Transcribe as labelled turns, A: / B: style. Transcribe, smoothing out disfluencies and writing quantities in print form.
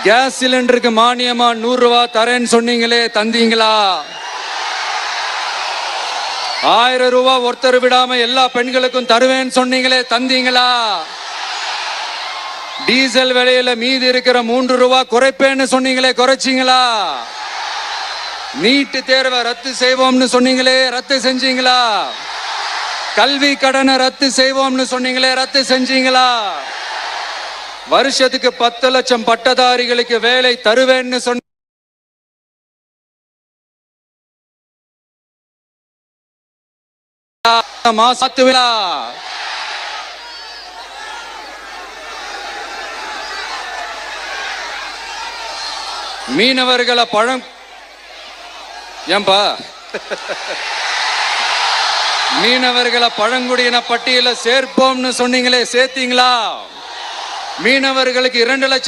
A: Case சிலிண்டருக்கு மானியமா 100 ரூபாய் தரேன்னு சொன்னீங்களே, தந்தீங்களா? 1000 ரூபாய் ஒருத்தர் விடாம எல்லா பெண்களுக்கும் தருவேன்னு சொன்னீங்களே, தந்தீங்களா? டீசல் விலையில மீதி இருக்கிற 3 ரூபாய் குறைப்பேன்னு சொன்னீங்களே, குறைச்சிங்களா? நீட்டு தேர்வை ரத்து செய்வோம்னு சொன்னீங்களே, ரத்து செஞ்சீங்களா? கல்வி கடனை ரத்து செய்வோம்னு சொன்னீங்களே, ரத்து செஞ்சீங்களா? வருஷத்துக்கு 10 லட்சம் பட்டதாரிகளுக்கு வேலை தருவேன்னு சொன்ன மீனவர்களை மீனவர்களை பழங்குடியின பட்டியல சேர்ப்போம்னு சொன்னீங்களே, சேர்த்தீங்களா? மீனவர்களுக்கு 2 லட்சம்